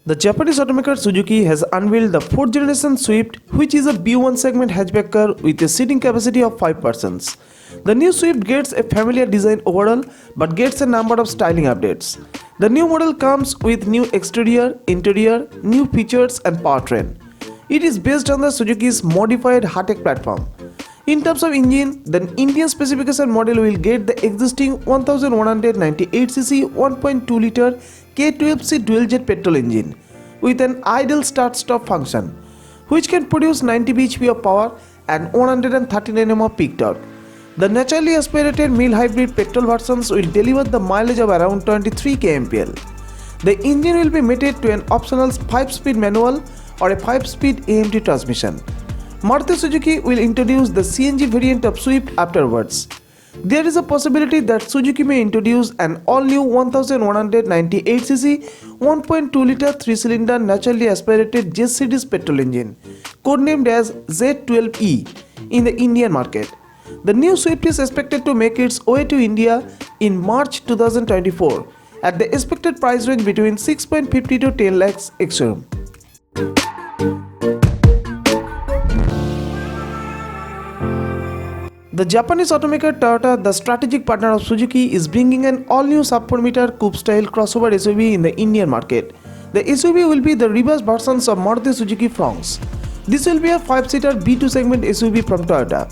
The Japanese automaker Suzuki has unveiled the 4th generation Swift, which is a B1 segment hatchback car with a seating capacity of 5 persons. The new Swift gets a familiar design overall but gets a number of styling updates. The new model comes with new exterior, interior, new features and powertrain. It is based on the Suzuki's modified Hatech platform. In terms of engine, the Indian specification model will get the existing 1198cc 1.2-litre K12C dual-jet petrol engine with an idle start-stop function, which can produce 90 bhp of power and 113 Nm of peak torque. The naturally aspirated mild hybrid petrol versions will deliver the mileage of around 23 kmpl. The engine will be mated to an optional 5-speed manual or a 5-speed AMT transmission. Maruti Suzuki will introduce the CNG variant of Swift afterwards. There is a possibility that Suzuki may introduce an all-new 1198cc 1.2-litre 3-cylinder naturally aspirated J series petrol engine, codenamed as Z12E, in the Indian market. The new Swift is expected to make its way to India in March 2024 at the expected price range between 6.50 to 10 lakhs ex-showroom. The Japanese automaker Toyota, the strategic partner of Suzuki, is bringing an all-new sub-4-meter coupe-style crossover SUV in the Indian market. The SUV will be the revised versions of Maruti Suzuki Fronx. This will be a 5-seater B2 segment SUV from Toyota.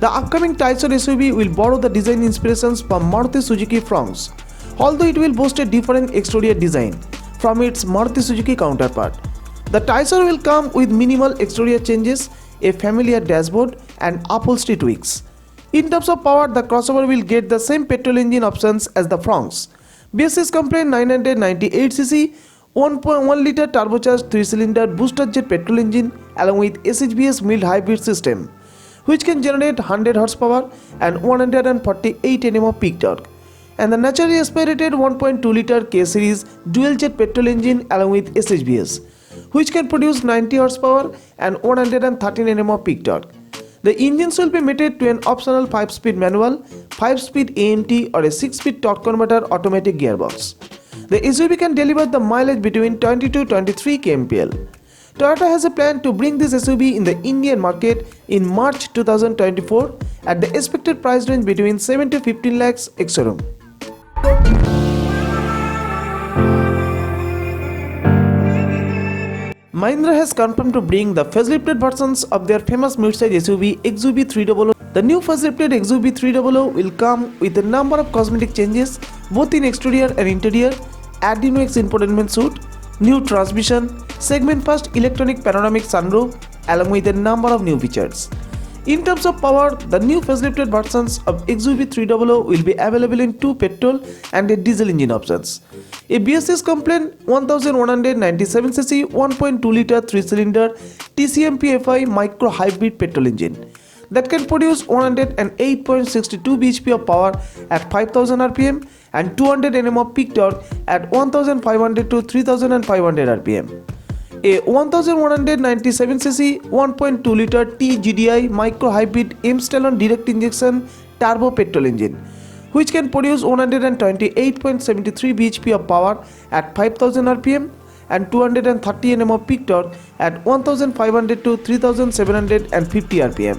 The upcoming Taiso SUV will borrow the design inspirations from Maruti Suzuki Fronx, although it will boast a different exterior design from its Maruti Suzuki counterpart. The Taiso will come with minimal exterior changes, a familiar dashboard and upholstery tweaks. In terms of power, the crossover will get the same petrol engine options as the Fronx. Basis complaint 998cc 1.1-litre turbocharged 3-cylinder booster jet petrol engine along with SHBS mild hybrid system, which can generate 100 horsepower and 148 Nm of peak torque, and the naturally aspirated 1.2-litre K-series dual-jet petrol engine along with SHBS, which can produce 90 horsepower and 113 Nm of peak torque. The engines will be mated to an optional 5-speed manual, 5-speed AMT or a 6-speed torque converter automatic gearbox. The SUV can deliver the mileage between 20 to 23 kmpl. Toyota has a plan to bring this SUV in the Indian market in March 2024 at the expected price range between 7 to 15 lakhs ex-showroom. Mahindra has confirmed to bring the facelifted versions of their famous midsize SUV XUV300. The new facelifted XUV300 will come with a number of cosmetic changes both in exterior and interior, Adreno X infotainment suite, new transmission, segment first electronic panoramic sunroof along with a number of new features. In terms of power, the new facelifted versions of XUV300 will be available in 2 petrol and a diesel engine options. A BSS complaint 1197cc 1.2-litre 3-cylinder TCMP-FI micro hybrid petrol engine that can produce 108.62 bhp of power at 5000 rpm and 200 Nm of peak torque at 1500 to 3500 rpm. A 1197cc 1.2-litre TGDI micro hybrid M-Stallion direct injection turbo petrol engine, which can produce 128.73 bhp of power at 5000 rpm and 230 Nm of peak torque at 1500 to 3750 rpm,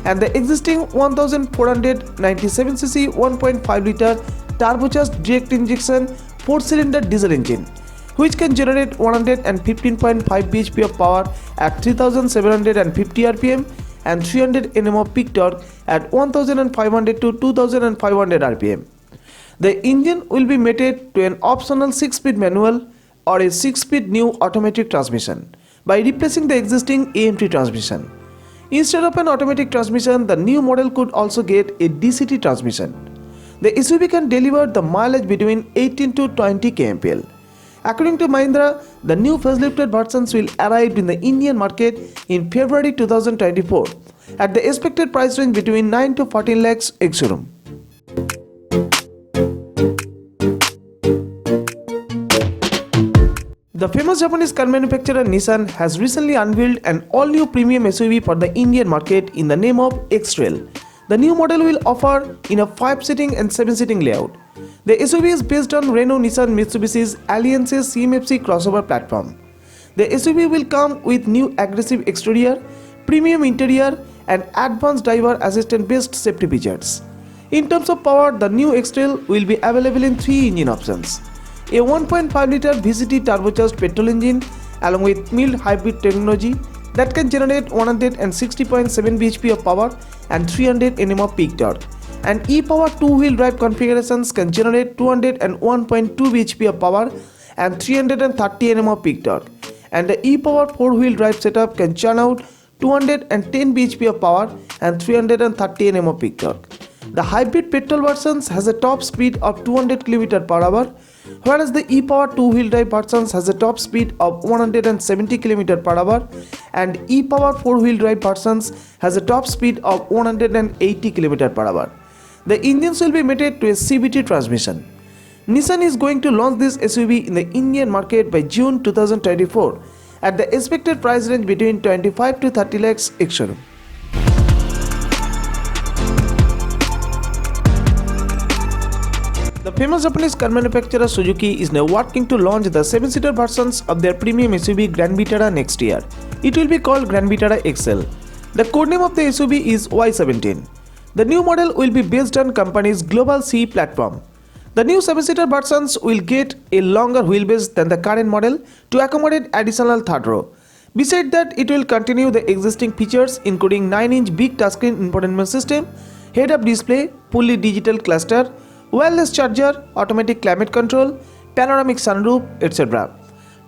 and the existing 1497cc 1.5-litre turbocharged direct injection 4-cylinder diesel engine, which can generate 115.5 bhp of power at 3750 rpm and 300 Nm of peak torque at 1500 to 2500 rpm. The engine will be mated to an optional 6-speed manual or a 6-speed new automatic transmission by replacing the existing AMT transmission. Instead of an automatic transmission, the new model could also get a DCT transmission. The SUV can deliver the mileage between 18 to 20 kmpl. According to Mahindra, the new facelifted versions will arrive in the Indian market in February 2024 at the expected price range between 9 to 14 lakhs ex-showroom. The famous Japanese car manufacturer Nissan has recently unveiled an all-new premium SUV for the Indian market in the name of XRAIL. The new model will offer in a 5-seating and 7-seating layout. The SUV is based on Renault Nissan Mitsubishi's Alliance's CMFC crossover platform. The SUV will come with new aggressive exterior, premium interior and advanced driver assistant based safety features. In terms of power, the new XRAIL will be available in 3 engine options. A 1.5-liter VCT turbocharged petrol engine along with mild hybrid technology that can generate 160.7 bhp of power and 300 Nm of peak torque. And e-power 2-wheel drive configurations can generate 201.2 bhp of power and 330 Nm of peak torque. And the e-power 4-wheel drive setup can churn out 210 bhp of power and 330 Nm of peak torque. The hybrid petrol versions has a top speed of 200 km per hour, whereas the e-power 2-wheel drive versions has a top speed of 170 km per hour and e-power 4-wheel drive versions has a top speed of 180 km per hour. The engines will be mated to a CVT transmission. Nissan is going to launch this SUV in the Indian market by June 2024 at the expected price range between 25 to 30 lakhs ex-showroom. The famous Japanese car manufacturer Suzuki is now working to launch the 7-seater versions of their premium SUV Grand Vitara next year. It will be called Grand Vitara XL. The codename of the SUV is Y17. The new model will be based on company's Global C platform. The new 7-seater versions will get a longer wheelbase than the current model to accommodate additional third row. Besides that, it will continue the existing features including 9-inch big touchscreen infotainment system, head-up display, fully digital cluster, wireless charger, automatic climate control, panoramic sunroof, etc.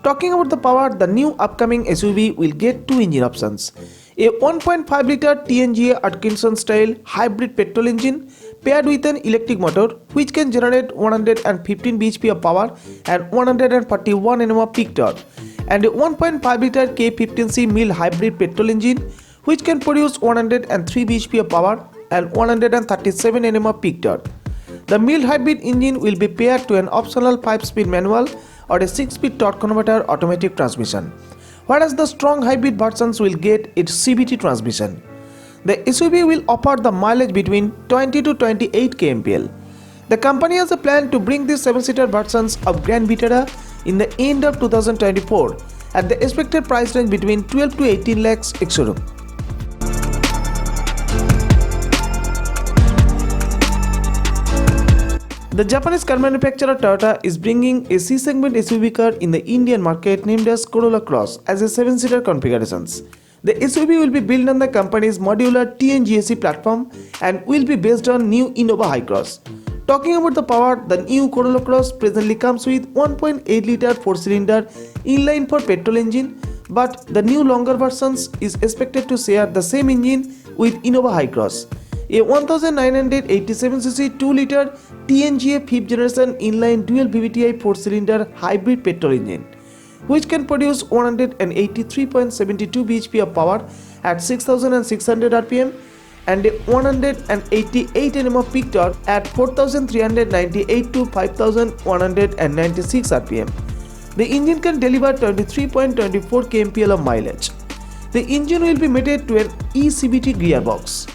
Talking about the power, the new upcoming SUV will get 2 engine options. A 1.5-liter TNGA Atkinson style hybrid petrol engine paired with an electric motor which can generate 115 bhp of power and 141 Nm of peak torque, and a 1.5-liter K15C mild hybrid petrol engine which can produce 103 bhp of power and 137 Nm of peak torque. The mild hybrid engine will be paired to an optional 5-speed manual or a 6-speed torque converter automatic transmission, whereas the strong hybrid versions will get its CVT transmission. The SUV will offer the mileage between 20 to 28 kmpl. The company has a plan to bring these 7-seater versions of Grand Vitara in the end of 2024 at the expected price range between 12 to 18 lakhs ex-showroom. The Japanese car manufacturer Toyota is bringing a C-segment SUV car in the Indian market named as Corolla Cross as a 7-seater configurations. The SUV will be built on the company's modular TNGA platform and will be based on new Innova Hi-Cross. Talking about the power, the new Corolla Cross presently comes with 1.8-liter 4-cylinder inline-4 petrol engine, but the new longer versions is expected to share the same engine with Innova Hi-Cross. A 1987cc 2-liter TNGA 5th generation inline dual VVTi 4-cylinder hybrid petrol engine, which can produce 183.72 bhp of power at 6600 rpm and a 188 Nm of peak torque at 4398 to 5196 rpm. The engine can deliver 23.24 kmpl of mileage. The engine will be mated to an eCVT gearbox.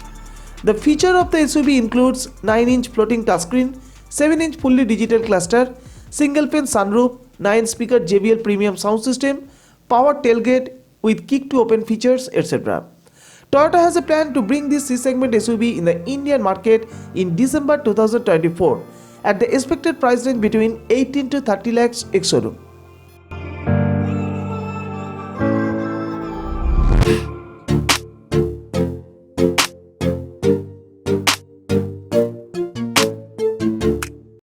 The feature of the SUV includes 9-inch floating touchscreen, 7-inch fully digital cluster, single-pane sunroof, 9-speaker JBL premium sound system, power tailgate with kick to open features, etc. Toyota has a plan to bring this C-segment SUV in the Indian market in December 2024 at the expected price range between 18 to 30 lakhs ex-showroom.